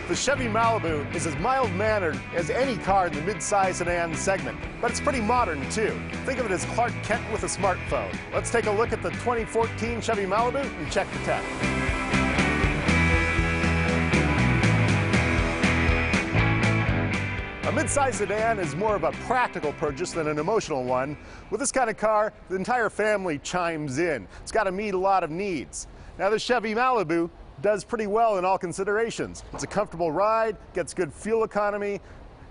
The Chevy Malibu is as mild-mannered as any car in the mid-size sedan segment, but it's pretty modern too. Think of it as Clark Kent with a smartphone. Let's take a look at the 2014 Chevy Malibu and check the tech. A mid-size sedan is more of a practical purchase than an emotional one. With this kind of car, the entire family chimes in. It's got to meet a lot of needs. Now, the Chevy Malibu does pretty well in all considerations. It's a comfortable ride, gets good fuel economy,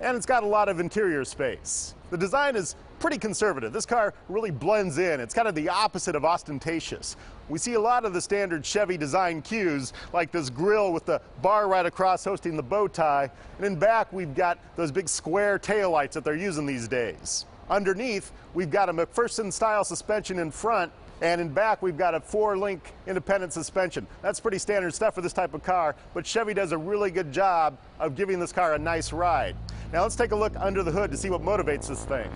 and it's got a lot of interior space. The design is pretty conservative. This car really blends in. It's kind of the opposite of ostentatious. We see a lot of the standard Chevy design cues, like this grille with the bar right across hosting the bow tie, and in back we've got those big square taillights that they're using these days. Underneath, we've got a McPherson-style suspension in front, and in back, we've got a 4-link independent suspension. That's pretty standard stuff for this type of car, but Chevy does a really good job of giving this car a nice ride. Now let's take a look under the hood to see what motivates this thing.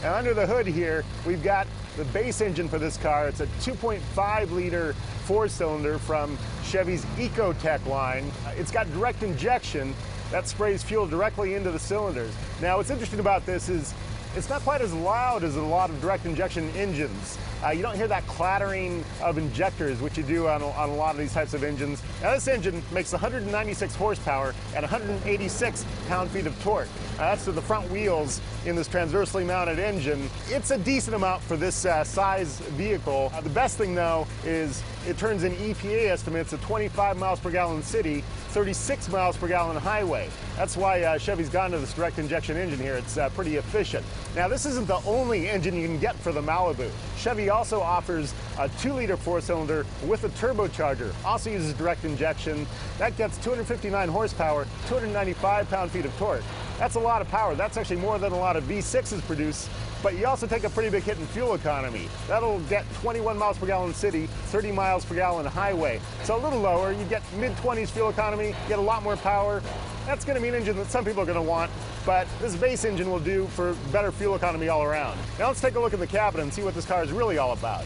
Now under the hood here, we've got the base engine for this car. It's a 2.5-liter 4-cylinder from Chevy's Ecotec line. It's got direct injection that sprays fuel directly into the cylinders. Now what's interesting about this is it's not quite as loud as a lot of direct injection engines. You don't hear that clattering of injectors, which you do on a lot of these types of engines. Now this engine makes 196 horsepower and 186 pound-feet of torque. That's to the front wheels in this transversely mounted engine. It's a decent amount for this size vehicle. The best thing though is it turns in EPA estimates at 25 miles per gallon city, 36 miles per gallon highway. That's why Chevy's gone to this direct injection engine here. It's pretty efficient. Now this isn't the only engine you can get for the Malibu. Chevy also offers a 2-liter 4-cylinder with a turbocharger. Also uses direct injection. That gets 259 horsepower, 295 pound-feet of torque. That's a lot of power. That's actually more than a lot of V6s produce, but you also take a pretty big hit in fuel economy. That'll get 21 miles per gallon city, 30 miles per gallon highway. So a little lower, you get mid-20s fuel economy, get a lot more power. That's going to be an engine that some people are going to want, but this base engine will do for better fuel economy all around. Now let's take a look in the cabin and see what this car is really all about.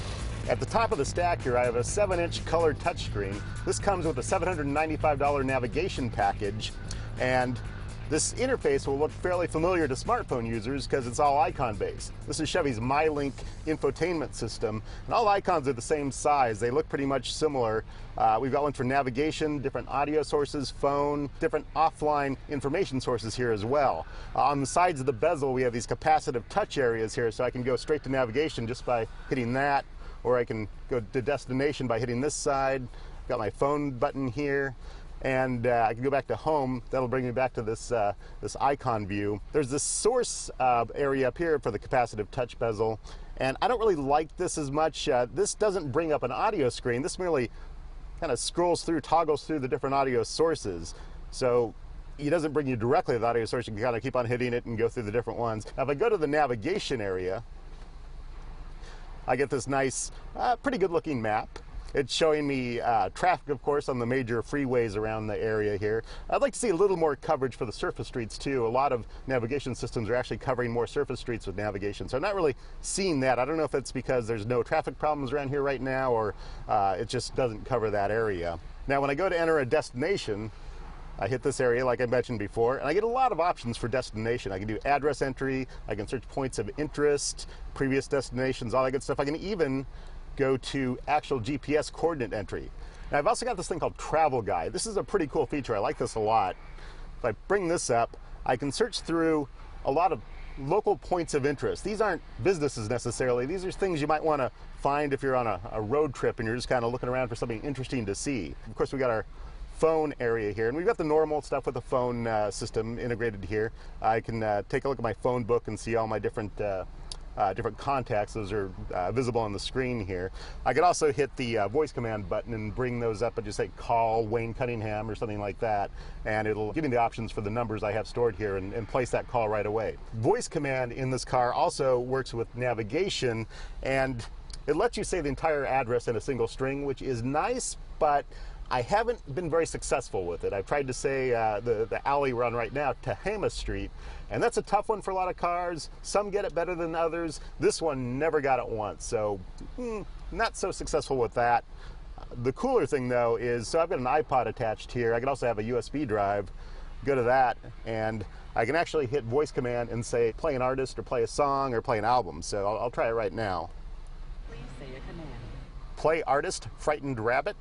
At the top of the stack here, I have a 7-inch colored touchscreen. This comes with a $795 navigation package, and this interface will look fairly familiar to smartphone users because it's all icon-based. This is Chevy's MyLink infotainment system, and all icons are the same size. They look pretty much similar. We've got one for navigation, different audio sources, phone, different offline information sources here as well. On the sides of the bezel, we have these capacitive touch areas here, so I can go straight to navigation just by hitting that, or I can go to destination by hitting this side. Got my phone button here. And I can go back to home. That'll bring me back to this this icon view. There's this source area up here for the capacitive touch bezel, and I don't really like this as much. This doesn't bring up an audio screen. This merely kind of scrolls through, toggles through the different audio sources. So it doesn't bring you directly to the audio source. You can kind of keep on hitting it and go through the different ones. Now, if I go to the navigation area, I get this nice, pretty good-looking map. It's showing me traffic, of course, on the major freeways around the area here. I'd like to see a little more coverage for the surface streets, too. A lot of navigation systems are actually covering more surface streets with navigation, so I'm not really seeing that. I don't know if it's because there's no traffic problems around here right now, or it just doesn't cover that area. Now, when I go to enter a destination, I hit this area like I mentioned before, and I get a lot of options for destination. I can do address entry, I can search points of interest, previous destinations, all that good stuff. I can even go to actual GPS coordinate entry. Now I've also got this thing called Travel Guide. This is a pretty cool feature. I like this a lot. If I bring this up, I can search through a lot of local points of interest. These aren't businesses necessarily. These are things you might want to find if you're on a road trip and you're just kind of looking around for something interesting to see. Of course, we got our phone area here, and we've got the normal stuff with the phone system integrated here. I can take a look at my phone book and see all my different contacts. Those are visible on the screen here. I could also hit the voice command button and bring those up and just say call Wayne Cunningham or something like that, and it'll give me the options for the numbers I have stored here and place that call right away. Voice command in this car also works with navigation, and it lets you say the entire address in a single string, which is nice, but I haven't been very successful with it. I've tried to say the alley we're on right now, Tehama Street, and that's a tough one for a lot of cars. Some get it better than others. This one never got it once, so not so successful with that. The cooler thing though is, so I've got an iPod attached here. I can also have a USB drive. Go to that, and I can actually hit voice command and say play an artist or play a song or play an album. So I'll try it right now. Please say a command. Play artist Frightened Rabbit.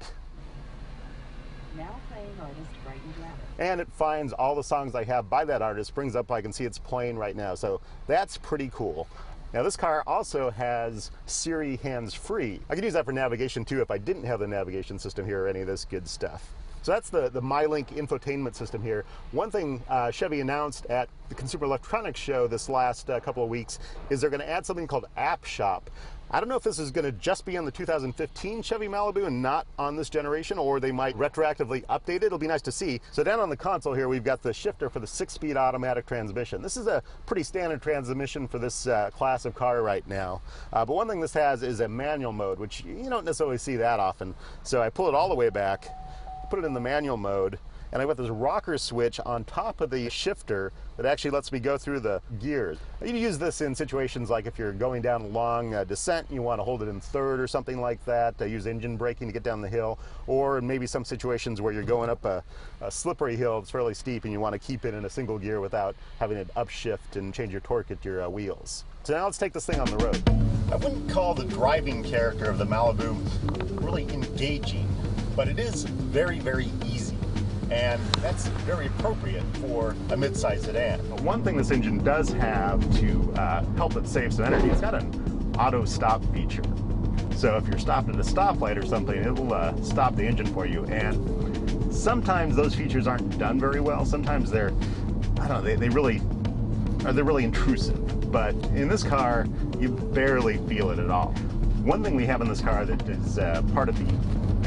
Now playing artist Frightened Rabbit. And it finds all the songs I have by that artist, brings up, I can see it's playing right now. So that's pretty cool. Now this car also has Siri hands-free. I could use that for navigation too if I didn't have the navigation system here or any of this good stuff. So that's the MyLink infotainment system here. One thing Chevy announced at the Consumer Electronics Show this last couple of weeks is they're going to add something called App Shop. I don't know if this is going to just be on the 2015 Chevy Malibu and not on this generation, or they might retroactively update it. It'll be nice to see. So down on the console here, we've got the shifter for the 6-speed automatic transmission. This is a pretty standard transmission for this class of car right now. But one thing this has is a manual mode, which you don't necessarily see that often. So I pull it all the way back, put it in the manual mode, and I've got this rocker switch on top of the shifter that actually lets me go through the gears. You can use this in situations like if you're going down a long descent and you want to hold it in third or something like that, use engine braking to get down the hill, or maybe some situations where you're going up a slippery hill that's fairly steep and you want to keep it in a single gear without having it upshift and change your torque at your wheels. So now let's take this thing on the road. I wouldn't call the driving character of the Malibu really engaging, but it is very, very easy. And that's very appropriate for a mid-size sedan. One thing this engine does have to help it save some energy, it's got an auto stop feature. So if you're stopped at a stoplight or something, it'll stop the engine for you. And sometimes those features aren't done very well. Sometimes they're, I don't know, they're really intrusive. But in this car, you barely feel it at all. One thing we have in this car that is part of the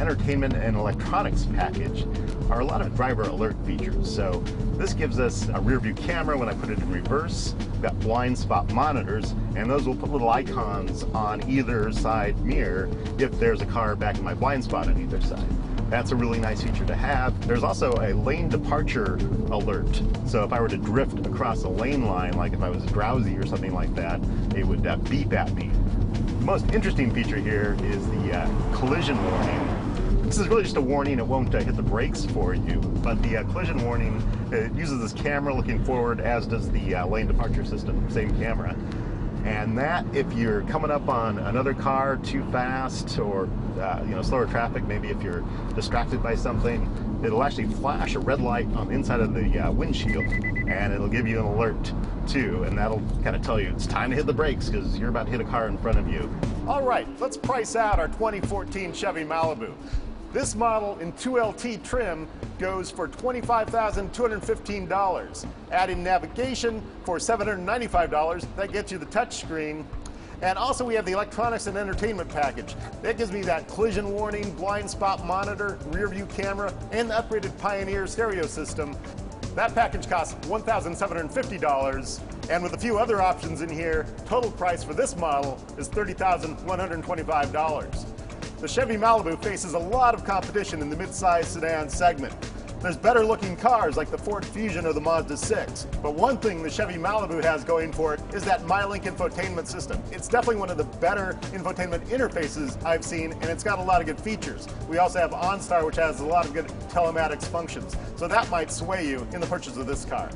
entertainment and electronics package are a lot of driver alert features. So this gives us a rear view camera when I put it in reverse. We've got blind spot monitors, and those will put little icons on either side mirror if there's a car back in my blind spot on either side. That's a really nice feature to have. There's also a lane departure alert. So if I were to drift across a lane line, like if I was drowsy or something like that, it would beep at me. The most interesting feature here is the collision warning. This is really just a warning. It won't hit the brakes for you, but the collision warning, it uses this camera looking forward, as does the lane departure system, same camera. And that, if you're coming up on another car too fast, or slower traffic, maybe if you're distracted by something, it'll actually flash a red light on the inside of the windshield, and it'll give you an alert too, and that'll kind of tell you it's time to hit the brakes because you're about to hit a car in front of you. All right, let's price out our 2014 Chevy Malibu. This model in 2LT trim goes for $25,215. Adding navigation for $795, that gets you the touchscreen. And also we have the electronics and entertainment package. That gives me that collision warning, blind spot monitor, rear view camera, and the upgraded Pioneer stereo system. That package costs $1,750. And with a few other options in here, total price for this model is $30,125. The Chevy Malibu faces a lot of competition in the mid-size sedan segment. There's better looking cars like the Ford Fusion or the Mazda 6. But one thing the Chevy Malibu has going for it is that MyLink infotainment system. It's definitely one of the better infotainment interfaces I've seen, and it's got a lot of good features. We also have OnStar, which has a lot of good telematics functions. So that might sway you in the purchase of this car.